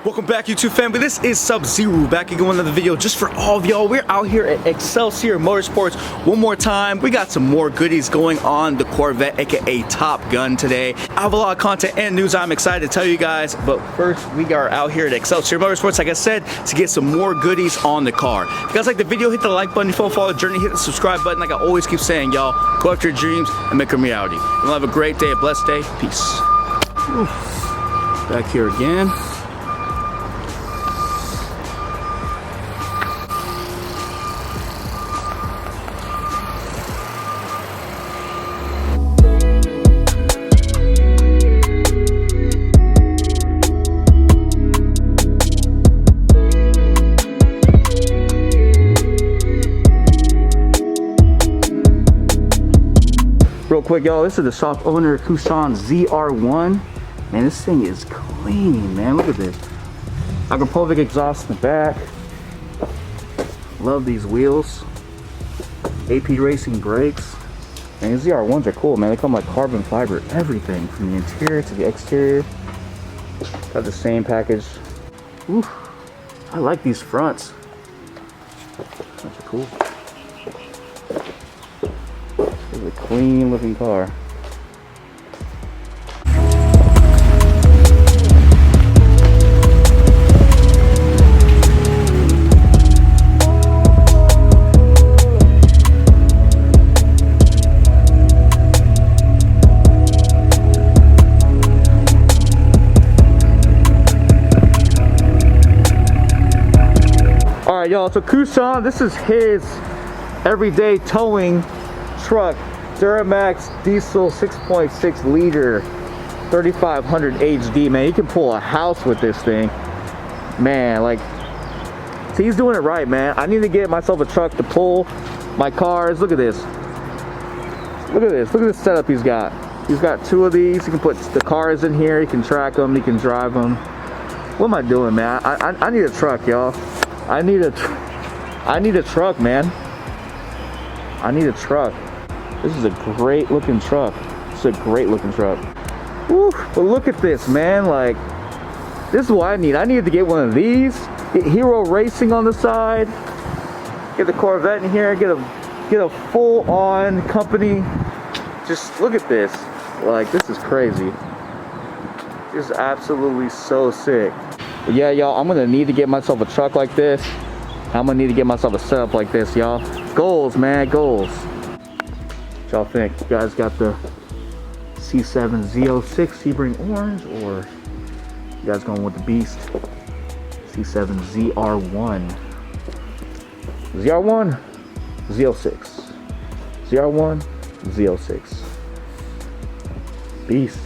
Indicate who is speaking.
Speaker 1: Welcome back, YouTube family. This is Sub-Zero back again with another video just for all of y'all. We're out here at Excelsior Motorsports one more time. We got some more goodies going on the Corvette, aka Top Gun today. I have a lot of content and news I'm excited to tell you guys, but first we are out here at Excelsior Motorsports, like I said, to get some more goodies on the car. If you guys like the video, hit the like button. If you want to follow the journey, hit the subscribe button. Like I always keep saying, y'all, go after your dreams and make them reality. We'll have a great day, a blessed day. Peace. Whew. Back here again. Real quick, y'all, this is the shop owner Kusan ZR1. Man, this thing is clean, man. Look at this. Agropovic exhaust in the back. Love these wheels. AP Racing brakes. And these ZR1s are cool, man. They come like carbon fiber, everything from the interior to the exterior. Got the same package. Ooh, I like these fronts. Those are cool. This is a clean looking car. Alright y'all, so Kusan, this is his everyday towing truck. Duramax diesel 6.6 liter 3500 HD, man. You can pull a house with this thing, man. Like, so he's doing it right, man. I need to get myself a truck to pull my cars. Look at this, look at this, look at this setup he's got. He's got two of these. You can put the cars in here, you can track them, you can drive them. What am I doing, man? I need a truck, y'all. I need a truck, man. I need a truck. This is a great looking truck. This is a great looking truck. Woo, but look at this, man. Like, this is what I need. I needed to get one of these. Get Hero Racing on the side. Get the Corvette in here. Get a full-on company. Just look at this. Like, this is crazy. This is absolutely so sick. But yeah, y'all, I'm gonna need to get myself a truck like this. I'm gonna need to get myself a setup like this, y'all. Goals, man, goals. What y'all think? You guys got the C7 Z06 Sebring Orange, or you guys going with the beast C7 ZR1? ZR1, Z06. ZR1, Z06. Beast.